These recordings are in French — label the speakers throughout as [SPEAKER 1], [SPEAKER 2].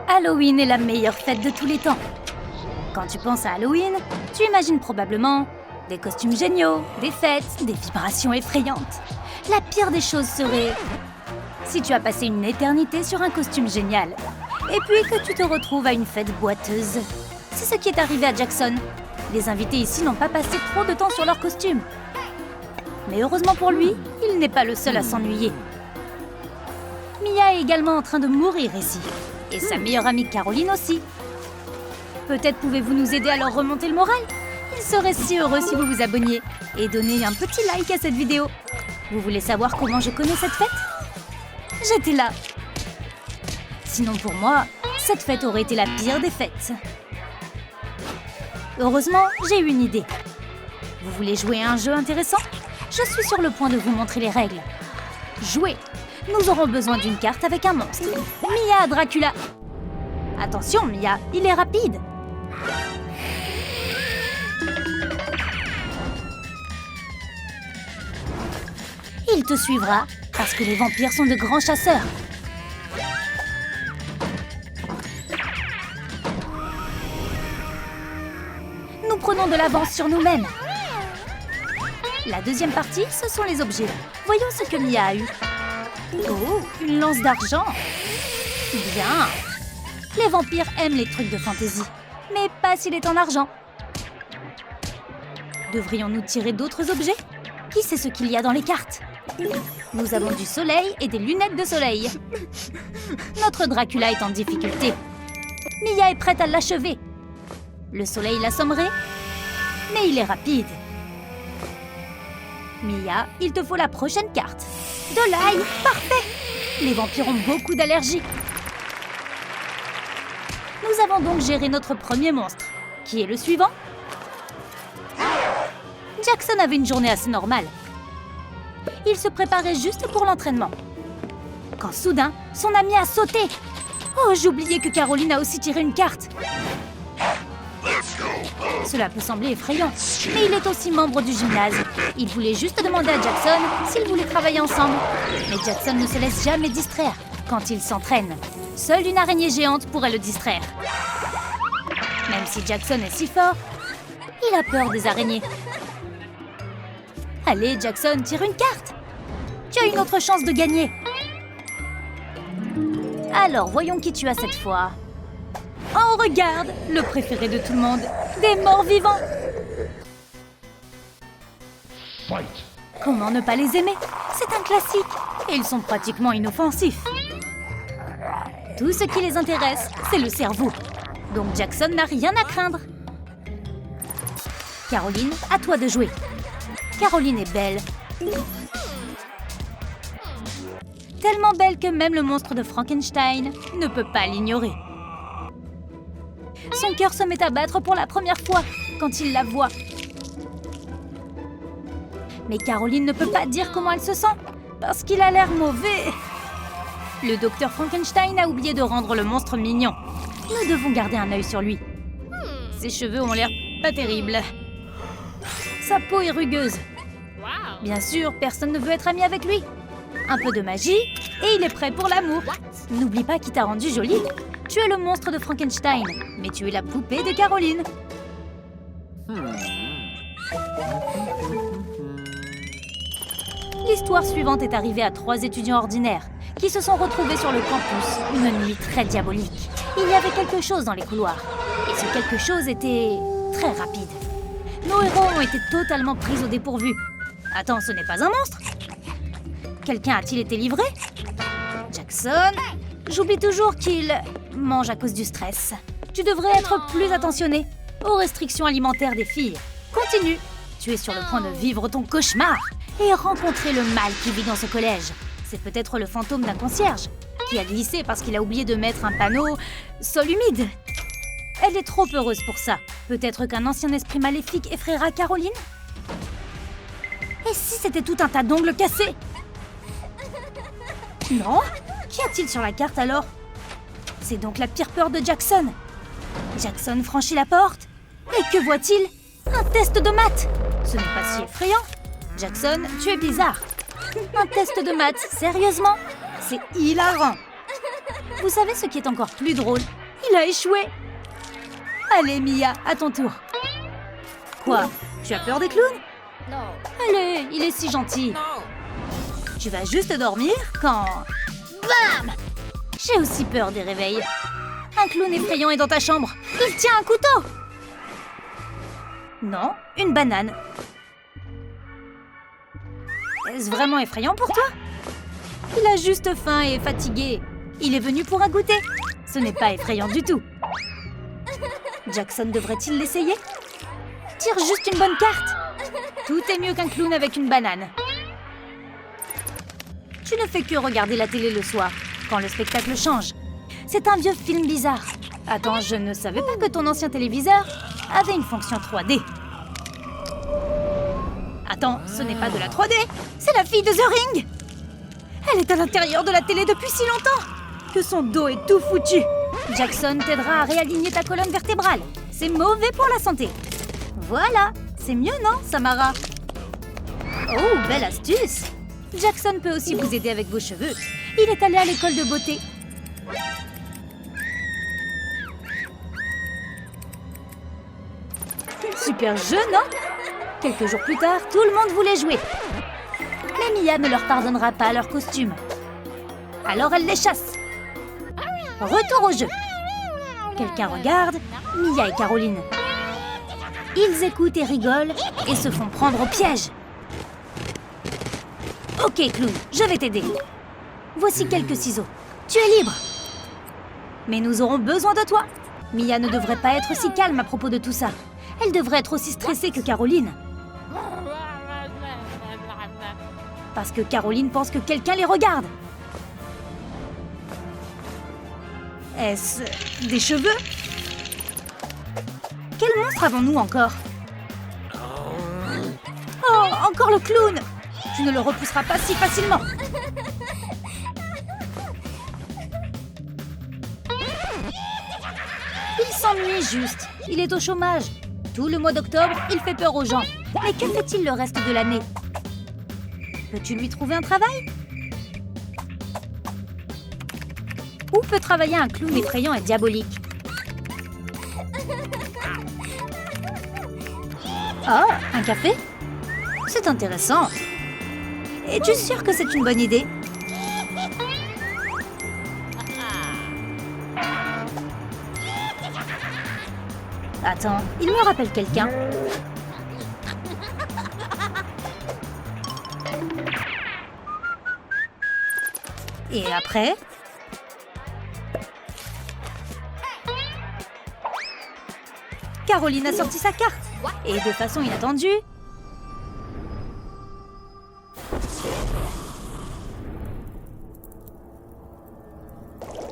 [SPEAKER 1] Halloween est la meilleure fête de tous les temps. Quand tu penses à Halloween, tu imagines probablement des costumes géniaux, des fêtes, des vibrations effrayantes. La pire des choses serait si tu as passé une éternité sur un costume génial et puis que tu te retrouves à une fête boiteuse. C'est ce qui est arrivé à Jackson. Les invités ici n'ont pas passé trop de temps sur leur costume. Mais heureusement pour lui, il n'est pas le seul à s'ennuyer. Mia est également en train de mourir ici. Et sa meilleure amie Caroline aussi. Peut-être pouvez-vous nous aider à leur remonter le moral? Ils seraient si heureux si vous vous abonniez et donnez un petit like à cette vidéo. Vous voulez savoir comment je connais cette fête? J'étais là. Sinon pour moi, cette fête aurait été la pire des fêtes. Heureusement, j'ai eu une idée. Vous voulez jouer à un jeu intéressant? Je suis sur le point de vous montrer les règles. Jouer. Nous aurons besoin d'une carte avec un monstre. Mia Dracula. Attention, Mia, il est rapide. Il te suivra, parce que les vampires sont de grands chasseurs. Nous prenons de l'avance sur nous-mêmes. La deuxième partie, ce sont les objets. Voyons ce que Mia a eu. Oh, une lance d'argent. Bien. Les vampires aiment les trucs de fantaisie, mais pas s'il est en argent. Devrions-nous tirer d'autres objets? Qui sait ce qu'il y a dans les cartes? Nous avons du soleil et des lunettes de soleil. Notre Dracula est en difficulté. Mia est prête à l'achever. Le soleil l'assommerait, mais il est rapide. Mia, il te faut la prochaine carte. De l'ail, parfait! Les vampires ont beaucoup d'allergies. Nous avons donc géré notre premier monstre. Qui est le suivant? Jackson avait une journée assez normale. Il se préparait juste pour l'entraînement. Quand soudain, son ami a sauté. Oh, j'oubliais que Caroline a aussi tiré une carte. Cela peut sembler effrayant, mais il est aussi membre du gymnase. Il voulait juste demander à Jackson s'ils voulaient travailler ensemble. Mais Jackson ne se laisse jamais distraire quand il s'entraîne. Seule une araignée géante pourrait le distraire. Même si Jackson est si fort, il a peur des araignées. Allez, Jackson, tire une carte. Tu as une autre chance de gagner. Alors, voyons qui tu as cette fois. Oh, regarde, le préféré de tout le monde, des morts vivants.
[SPEAKER 2] Fight.
[SPEAKER 1] Comment ne pas les aimer? C'est un classique, et ils sont pratiquement inoffensifs. Tout ce qui les intéresse, c'est le cerveau. Donc Jackson n'a rien à craindre. Caroline, à toi de jouer. Caroline est belle. Tellement belle que même le monstre de Frankenstein ne peut pas l'ignorer. Son cœur se met à battre pour la première fois quand il la voit. Mais Caroline ne peut pas dire comment elle se sent, parce qu'il a l'air mauvais. Le docteur Frankenstein a oublié de rendre le monstre mignon. Nous devons garder un œil sur lui. Ses cheveux ont l'air pas terribles. Sa peau est rugueuse. Bien sûr, personne ne veut être ami avec lui. Un peu de magie, et il est prêt pour l'amour. N'oublie pas qui t'a rendu jolie. Tu es le monstre de Frankenstein, mais tu es la poupée de Caroline. L'histoire suivante est arrivée à 3 étudiants ordinaires qui se sont retrouvés sur le campus une nuit très diabolique. Il y avait quelque chose dans les couloirs, et ce quelque chose était très rapide. Nos héros ont été totalement pris au dépourvu. Attends, ce n'est pas un monstre? Quelqu'un a-t-il été livré? Jackson? J'oublie toujours qu'il mange à cause du stress. Tu devrais être plus attentionné aux restrictions alimentaires des filles. Continue. Tu es sur le point de vivre ton cauchemar et rencontrer le mal qui vit dans ce collège. C'est peut-être le fantôme d'un concierge qui a glissé parce qu'il a oublié de mettre un panneau « Sol humide ». Elle est trop heureuse pour ça. Peut-être qu'un ancien esprit maléfique effraiera Caroline? Et si c'était tout un tas d'ongles cassés? Non? Qu'y a-t-il sur la carte alors? C'est donc la pire peur de Jackson. Jackson franchit la porte. Et que voit-il? Un test de maths. Ce n'est pas si effrayant. Jackson, tu es bizarre. Un test de maths, sérieusement? C'est hilarant. vous savez ce qui est encore plus drôle? Il a échoué. Allez, Mia, à ton tour. Quoi? Tu as peur des clowns?
[SPEAKER 2] Non.
[SPEAKER 1] Allez, il est si gentil.
[SPEAKER 2] Non.
[SPEAKER 1] Tu vas juste dormir quand... Bam! J'ai aussi peur des réveils. Un clown effrayant est dans ta chambre. Il tient un couteau. Non, une banane. Est-ce vraiment effrayant pour toi? Il a juste faim et est fatigué. Il est venu pour un goûter. Ce n'est pas effrayant du tout. Jackson devrait-il l'essayer? Tire juste une bonne carte. Tout est mieux qu'un clown avec une banane. Tu ne fais que regarder la télé le soir, quand le spectacle change. C'est un vieux film bizarre. Attends, je ne savais pas que ton ancien téléviseur avait une fonction 3D. Attends, ce n'est pas de la 3D, c'est la fille de The Ring. Elle est à l'intérieur de la télé depuis si longtemps que son dos est tout foutu. Jackson t'aidera à réaligner ta colonne vertébrale. C'est mauvais pour la santé. Voilà, c'est mieux, non, Samara? Oh, belle astuce. Jackson peut aussi vous aider avec vos cheveux. Il est allé à l'école de beauté. Super jeu, non? Quelques jours plus tard, tout le monde voulait jouer. Mais Mia ne leur pardonnera pas leur costume. Alors elle les chasse. Retour au jeu. Quelqu'un regarde Mia et Caroline. Ils écoutent et rigolent et se font prendre au piège. Ok, clown, je vais t'aider. Voici quelques ciseaux. Tu es libre. Mais nous aurons besoin de toi. Mia ne devrait pas être si calme à propos de tout ça. Elle devrait être aussi stressée que Caroline. Parce que Caroline pense que quelqu'un les regarde. Est-ce des cheveux? Quel monstre avons-nous encore? Oh, encore le clown! Tu ne le repousseras pas si facilement. Il s'ennuie juste. Il est au chômage. Tout le mois d'octobre, il fait peur aux gens. Mais que fait-il le reste de l'année? Peux-tu lui trouver un travail? Où peut travailler un clown effrayant et diabolique? Oh, un café? C'est intéressant. Es-tu sûr que c'est une bonne idée? Attends, il me rappelle quelqu'un. Et après? Caroline a sorti sa carte. Et de façon inattendue...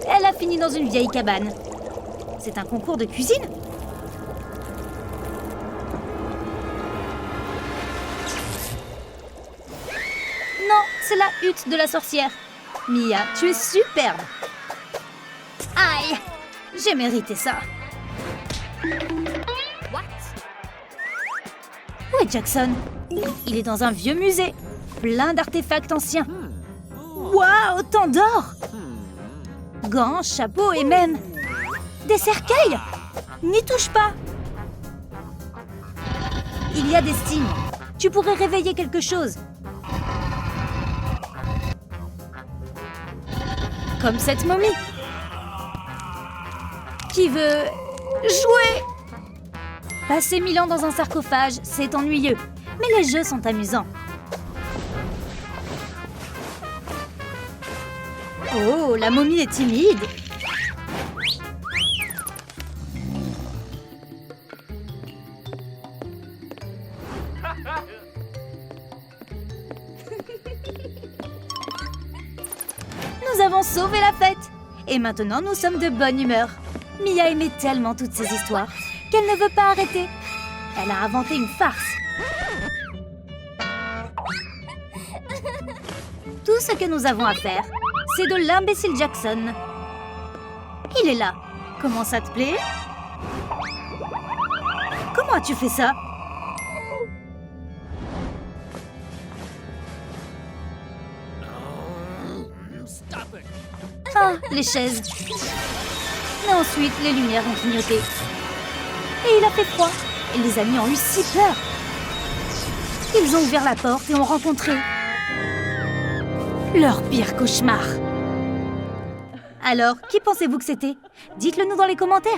[SPEAKER 1] elle a fini dans une vieille cabane. C'est un concours de cuisine? Non, c'est la hutte de la sorcière. Mia, tu es superbe. Aïe, j'ai mérité ça. Où est Jackson? Il est dans un vieux musée, plein d'artefacts anciens. Waouh, tant d'or! Gants, chapeaux et même... des cercueils! N'y touche pas! Il y a des signes. Tu pourrais réveiller quelque chose. Comme cette momie. Qui veut... jouer? Passer 1000 ans dans un sarcophage, c'est ennuyeux. Mais les jeux sont amusants. Oh, la momie est timide. Nous avons sauvé la fête. Et maintenant, nous sommes de bonne humeur. Mia aimait tellement toutes ces histoires qu'elle ne veut pas arrêter. Elle a inventé une farce. Tout ce que nous avons à faire, c'est de l'imbécile Jackson. Il est là. Comment ça te plaît? Comment as-tu fait ça? Ah, les chaises. Mais ensuite, les lumières ont clignoté. Et il a fait froid. Et les amis ont eu si peur. Ils ont ouvert la porte et ont rencontré leur pire cauchemar. Alors, qui pensez-vous que c'était? Dites-le nous dans les commentaires.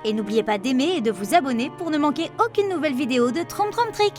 [SPEAKER 1] Et n'oubliez pas d'aimer et de vous abonner pour ne manquer aucune nouvelle vidéo de Trompe Trompe Trick.